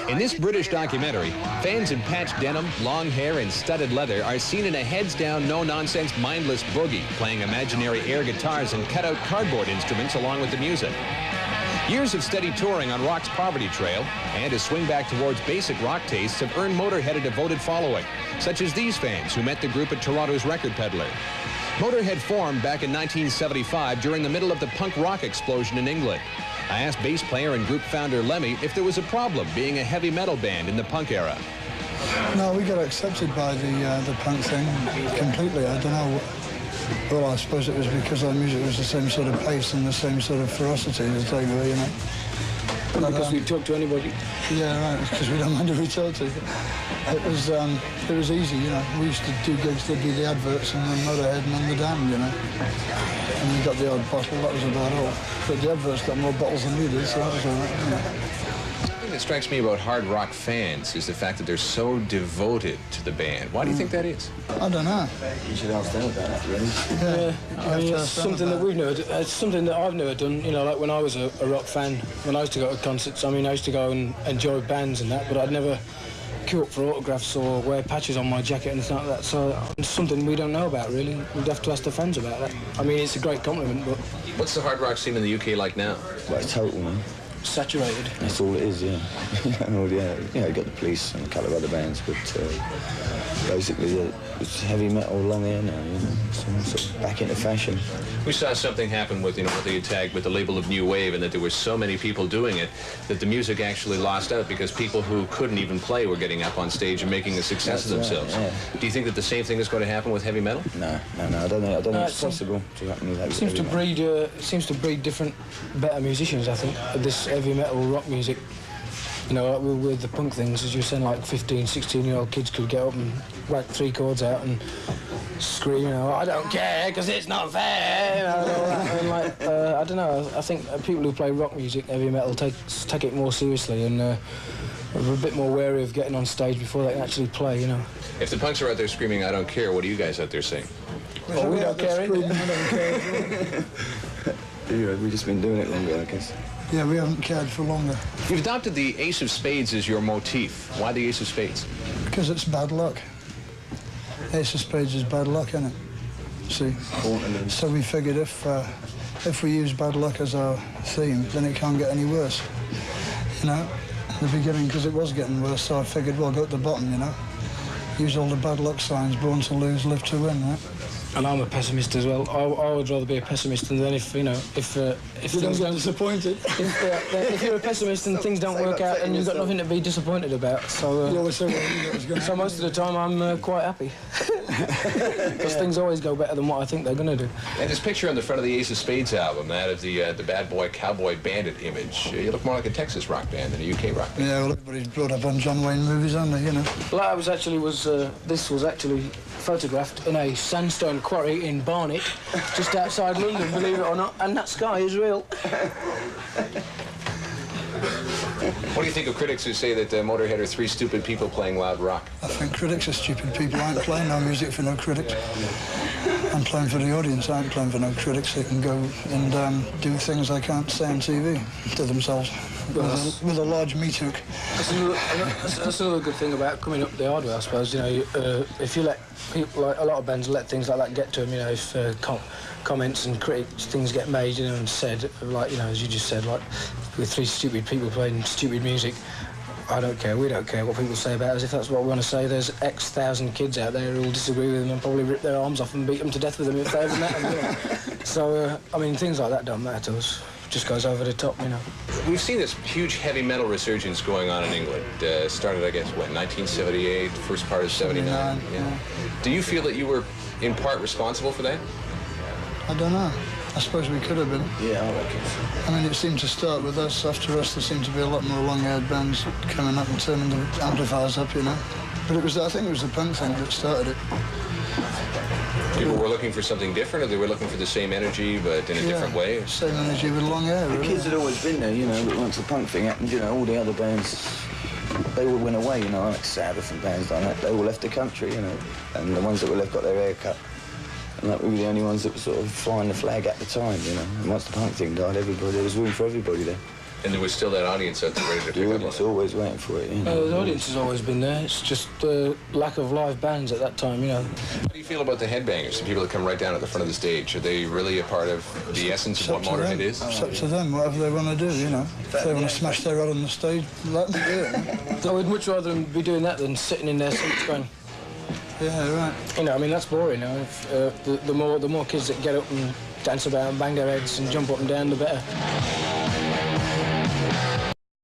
In this British documentary, fans in patched denim, long hair, and studded leather are seen in a heads-down, no-nonsense, mindless boogie, playing imaginary air guitars and cut-out cardboard instruments along with the music. Years of steady touring on rock's poverty trail and a swing back towards basic rock tastes have earned Motorhead a devoted following, such as these fans who met the group at Toronto's Record Peddler. Motorhead formed back in 1975 during the middle of the punk rock explosion in England. I asked bass player and group founder Lemmy if there was a problem being a heavy metal band in the punk era. No, we got accepted by the punk thing completely. I don't know. Well, I suppose it was because our music was the same sort of pace and the same sort of ferocity as they were, you know. But, because we talk to anybody. Yeah, right, because we don't mind who we talk to. It was easy, you know. We used to do gigs, there'd be the adverts and then Motorhead and then the Damned, you know. And we got the odd bottle, that was about all. But the adverts got more bottles than we did, so that was all right, you know. Something that strikes me about hard rock fans is the fact that they're so devoted to the band. Why do you think that is? I don't know. You should ask them about that, really. Yeah, I mean, it's something that we've never, it's something that I've never done. You know, like when I was a rock fan, when I used to go to concerts, I mean, I used to go and enjoy bands and that, but I'd never queue up for autographs or wear patches on my jacket and anything like that. So it's something we don't know about, really. We'd have to ask the fans about that. I mean, it's a great compliment, but... What's the hard rock scene in the UK like now? Well, it's total, man. Saturated. That's all it is, yeah. You got the Police and a couple of other bands, but basically it's heavy metal long hair now, you know, sort of back into fashion. We saw something happen with, what they tagged with the label of New Wave, and that there were so many people doing it that the music actually lost out because people who couldn't even play were getting up on stage and making a success of themselves. Right, yeah. Do you think that the same thing is going to happen with heavy metal? No, I don't think it's possible to happen with that. It seems to breed different, better musicians, I think, this heavy metal rock music. You know, like with the punk things, as you were saying, like 15, 16-year-old kids could get up and whack 3 chords out and scream, you know, I don't care because it's not fair, you know, and all that. And like, I don't know, I think people who play rock music, heavy metal, take it more seriously and are a bit more wary of getting on stage before they can actually play, you know. If the punks are out there screaming, I don't care, what are you guys out there saying? Well, we don't care, we don't care. Yeah, we've just been doing it longer, I guess. Yeah, we haven't cared for longer. You've adopted the Ace of Spades as your motif. Why the Ace of Spades? Because it's bad luck. Ace of Spades is bad luck, isn't it? See? So we figured if we use bad luck as our theme, then it can't get any worse. You know, in the beginning, because it was getting worse, so I figured, well, go at the bottom, you know. Use all the bad luck signs, born to lose, live to win, right? And I'm a pessimist as well. I would rather be a pessimist than if, you know, if you don't get disappointed. If you're a pessimist and things don't work out, then you've got nothing to be disappointed about. So, so most of the time I'm quite happy. Because things always go better than what I think they're going to do. And this picture on the front of the Ace of Spades album, that of the bad boy, cowboy, bandit image, you look more like a Texas rock band than a UK rock band. Yeah, well, everybody's brought up on John Wayne movies, aren't they, you know? Well, this was actually photographed in a sandstone quarry in Barnet, just outside London, believe it or not, and that sky is real. What do you think of critics who say that Motorhead are 3 stupid people playing loud rock? I think critics are stupid people. I ain't playing no music for no critics. I'm playing for the audience. I ain't playing for no critics. They can go and do things they can't say on TV to themselves with a large meat hook. That's another good thing about coming up the hard way, I suppose. You know, if you let people, like a lot of bands, let things like that get to them, you know, if comments and critics, things get made, you know, and said, like, you know, as you just said, like, with 3 stupid people playing stupid music, I don't care, we don't care what people say about us. If that's what we want to say, there's X thousand kids out there who will disagree with them and probably rip their arms off and beat them to death with them if they ever met them, you know. So, I mean, things like that don't matter to us. Just goes over the top, you know. We've seen this huge heavy metal resurgence going on in England. Started, I guess, what, 1978, first part of 79? Yeah. Do you feel that you were, in part, responsible for that? I don't know. I suppose we could have been. Yeah, I reckon. I mean, it seemed to start with us. After us, there seemed to be a lot more long-haired bands coming up and turning the amplifiers up, you know. But I think it was the punk thing that started it. People were looking for something different, or they were looking for the same energy, but in a different way? Same energy with long hair, The kids had always been there, you know, but once the punk thing happened, you know, all the other bands, they all went away, you know, like Sabbath and bands like that. They all left the country, you know, and the ones that were left got their hair cut. And like, we were the only ones that were sort of flying the flag at the time, you know. And once the punk thing died, there was room for everybody there. And there was still that audience out there ready to pick up on It's it. always waiting for it, you know. The audience has always been there. It's just the lack of live bands at that time, you know. How do you feel about the headbangers, the people that come right down at the front of the stage? Are they really a part of the essence of what Motorhead is? It's up to them, whatever they want to do, you know. If they want to smash their head on the stage, let them do it. I would much rather them be doing that than sitting in their seats going, Yeah, right. you know, I mean, that's boring. You know, if, the more kids that get up and dance about and bang their heads and jump up and down, the better.